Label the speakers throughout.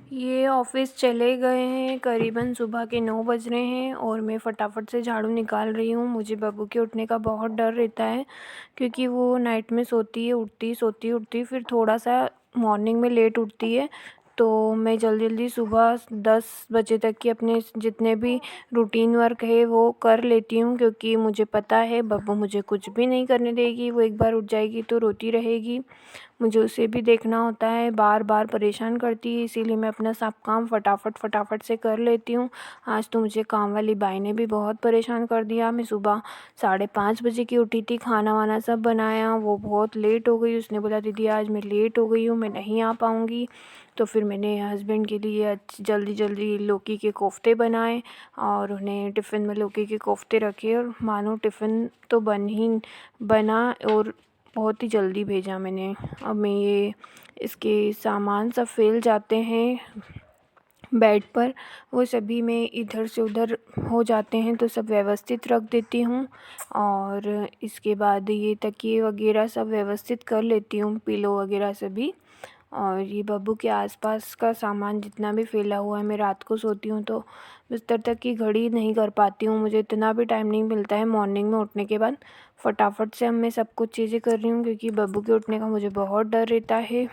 Speaker 1: ये ऑफ़िस चले गए हैं, करीबन सुबह के 9 बज रहे हैं और मैं फटाफट से झाड़ू निकाल रही हूँ। मुझे बब्बू के उठने का बहुत डर रहता है क्योंकि वो नाइट में सोती है, उठती, सोती, उठती, फिर थोड़ा-सा मॉर्निंग में लेट उठती है। तो मैं जल्दी-जल्दी सुबह 10 बजे तक के अपने जितने भी रूटीन वर्क है वो कर लेती हूँ, क्योंकि मुझे पता है बब्बू मुझे कुछ भी नहीं करने देगी। वो एक बार उठ जाएगी तो रोती रहेगी। मुझे उसे भी देखना होता है, बार-बार परेशान करती है, इसीलिए मैं अपना सब काम फटाफट से कर लेती हूँ। आज तो मुझे काम वाली बाई ने भी बहुत परेशान कर दिया। मैं सुबह 5:30 बजे की उठी थी, खाना-वाना सब बनाया, वो बहुत लेट हो गई। उसने बोला दीदी आज मैं लेट हो गई हूँ, मैं नहीं आ पाऊँगी। तो फिर मैंने हस्बैंड के लिए जल्दी-जल्दी लौकी के कोफ्ते बनाए और उन्हें टिफ़िन में लौकी के कोफ्ते रखे और मानो टिफ़िन तो बना और बहुत ही जल्दी भेजा मैंने। अब मैं ये इसके सामान सब फैल जाते हैं बेड पर, वो सभी मैं इधर से उधर हो जाते हैं तो सब व्यवस्थित रख देती हूँ और इसके बाद ये तकिए वगैरह सब व्यवस्थित कर लेती हूँ, पिलो वगैरह सभी। और ये बब्बू के आसपास का सामान जितना भी फैला हुआ है, मैं रात को सोती हूँ तो बिस्तर तक की घड़ी नहीं कर पाती हूँ, मुझे इतना भी टाइम नहीं मिलता है मॉर्निंग में उठने के बाद। फटाफट से अब मैं सब कुछ चीज़ें कर रही हूँ क्योंकि बब्बू के उठने का मुझे बहुत डर रहता है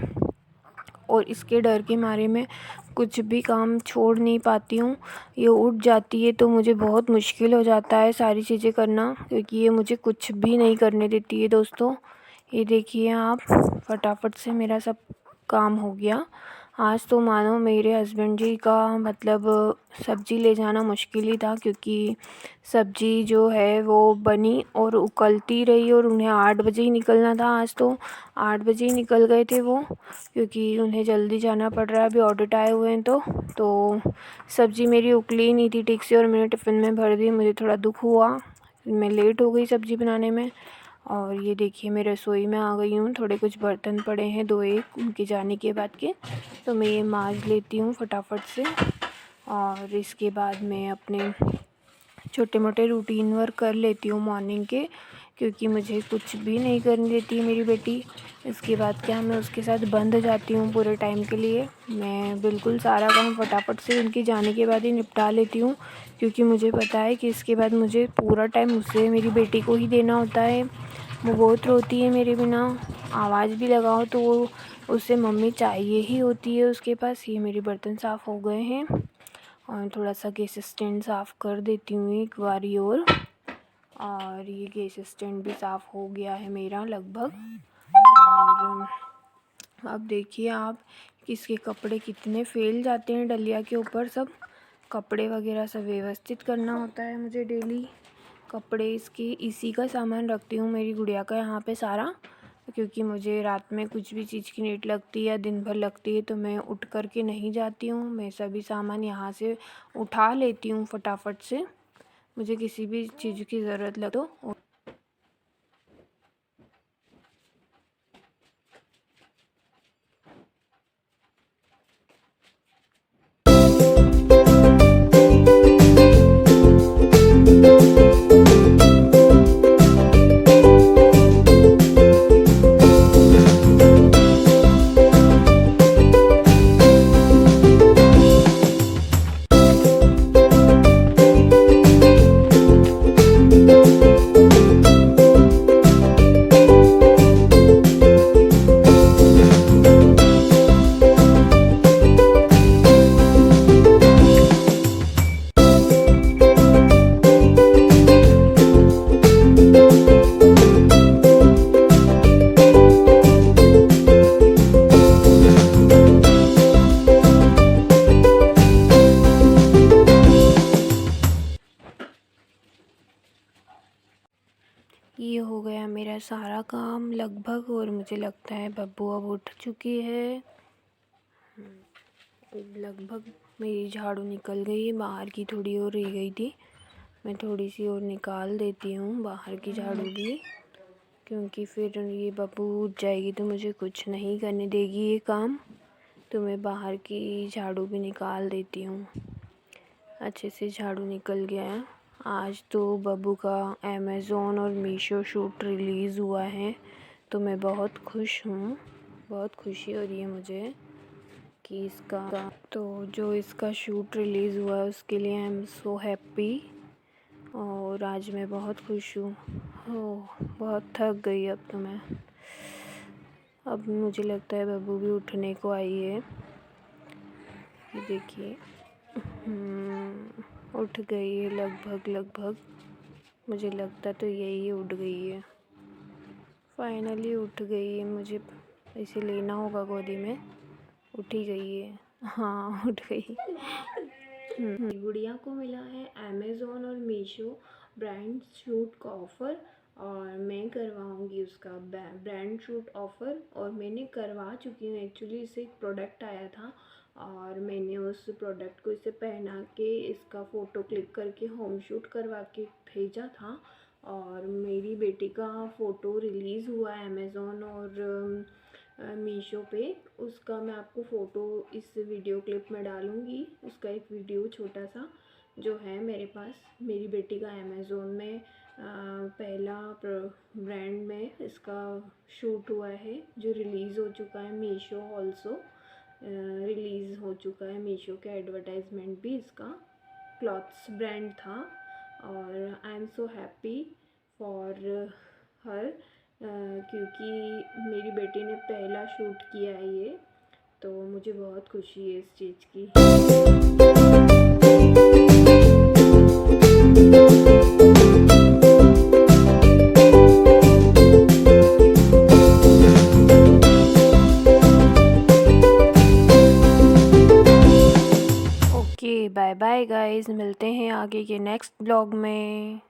Speaker 1: और इसके डर के मारे मैं कुछ भी काम छोड़ नहीं पाती हूँ। ये उठ जाती है तो मुझे बहुत मुश्किल हो जाता है सारी चीज़ें करना, क्योंकि ये मुझे कुछ भी नहीं करने देती है दोस्तों। ये देखिए आप, फटाफट से मेरा सब काम हो गया। आज तो मानो मेरे हस्बैंड जी का मतलब सब्ज़ी ले जाना मुश्किल ही था, क्योंकि सब्ज़ी जो है वो बनी और उकलती रही और उन्हें 8 बजे ही निकलना था। आज तो 8 बजे ही निकल गए थे वो, क्योंकि उन्हें जल्दी जाना पड़ रहा है, अभी ऑडिट आए हुए हैं तो सब्ज़ी मेरी उकली ही नहीं थी ठीक से और मैंने टिफ़िन में भर दी। मुझे थोड़ा दुख हुआ, मैं लेट हो गई सब्ज़ी बनाने में। और ये देखिए मैं रसोई में आ गई हूँ, थोड़े कुछ बर्तन पड़े हैं 2-1 उनके जाने के बाद के, तो मैं ये मांज लेती हूँ फटाफट से। और इसके बाद मैं अपने छोटे मोटे रूटीन वर्क कर लेती हूँ मॉर्निंग के, क्योंकि मुझे कुछ भी नहीं करने देती है मेरी बेटी। इसके बाद क्या, मैं उसके साथ बंध जाती हूँ पूरे टाइम के लिए। मैं बिल्कुल सारा काम फटाफट से उनके जाने के बाद ही निपटा लेती हूँ, क्योंकि मुझे पता है कि इसके बाद मुझे पूरा टाइम उसे, मेरी बेटी को ही देना होता है। वो बहुत रोती है मेरे बिना, आवाज़ भी लगाओ तो वो उसे मम्मी चाहिए ही होती है उसके पास। ये मेरे बर्तन साफ़ हो गए हैं और थोड़ा सा गैस स्टैंड साफ़ कर देती हूँ एक बारी और ये गैस स्टैंड भी साफ़ हो गया है मेरा लगभग। और अब देखिए आप, किसके कपड़े कितने फैल जाते हैं डलिया के ऊपर, सब कपड़े वगैरह सब व्यवस्थित करना होता है मुझे डेली। कपड़े इसके इसी का सामान रखती हूँ मेरी गुड़िया का यहाँ पे सारा, क्योंकि मुझे रात में कुछ भी चीज़ की नीड लगती है या दिन भर लगती है तो मैं उठ कर के नहीं जाती हूँ, मैं सभी सामान यहाँ से उठा लेती हूँ फटाफट से, मुझे किसी भी चीज़ की ज़रूरत लगे तो। ये हो गया मेरा सारा काम लगभग और मुझे लगता है बब्बू अब उठ चुकी है। लगभग मेरी झाड़ू निकल गई है, बाहर की थोड़ी और रह गई थी, मैं थोड़ी सी और निकाल देती हूँ बाहर की झाड़ू भी, क्योंकि फिर ये बब्बू उठ जाएगी तो मुझे कुछ नहीं करने देगी ये काम, तो मैं बाहर की झाड़ू भी निकाल देती हूँ। अच्छे से झाड़ू निकल गया है। आज तो बब्बू का अमेज़ोन और मीशो शूट रिलीज़ हुआ है, तो मैं बहुत खुश हूँ, बहुत खुशी हो रही है मुझे। कि इसका तो जो इसका शूट रिलीज़ हुआ है उसके लिए आई एम सो हैप्पी और आज मैं बहुत खुश हूँ। बहुत थक गई अब तो मैं। अब मुझे लगता है बब्बू भी उठने को आई है। ये देखिए उठ गई है लगभग। मुझे लगता तो यही उठ गई है। फाइनली उठ गई है। मुझे इसे लेना होगा गोदी में। उठ ही गई है। हाँ उठ गई। गुड़िया को मिला है अमेज़ॉन और मीशो ब्रांड शूट का ऑफ़र और मैं करवाऊँगी उसका ब्रांड शूट ऑफ़र और मैंने करवा चुकी हूँ। एक्चुअली इसे एक प्रोडक्ट आया था और मैंने उस प्रोडक्ट को इसे पहना के इसका फ़ोटो क्लिक करके होम शूट करवा के भेजा था और मेरी बेटी का फ़ोटो रिलीज़ हुआ है अमेज़ॉन और मीशो पे। उसका मैं आपको फ़ोटो इस वीडियो क्लिप में डालूँगी। उसका एक वीडियो छोटा सा जो है मेरे पास। मेरी बेटी का अमेज़ॉन में पहला ब्रांड में इसका शूट हुआ है जो रिलीज़ हो चुका है। मीशो ऑल्सो रिलीज़ हो चुका है। मीशो के एडवर्टाइजमेंट भी इसका क्लॉथ्स ब्रांड था और I am so happy for her क्योंकि मेरी बेटी ने पहला शूट किया है ये, तो मुझे बहुत खुशी है इस चीज़ की। ओके बाय बाय गाइस, मिलते हैं आगे के नेक्स्ट ब्लॉग में।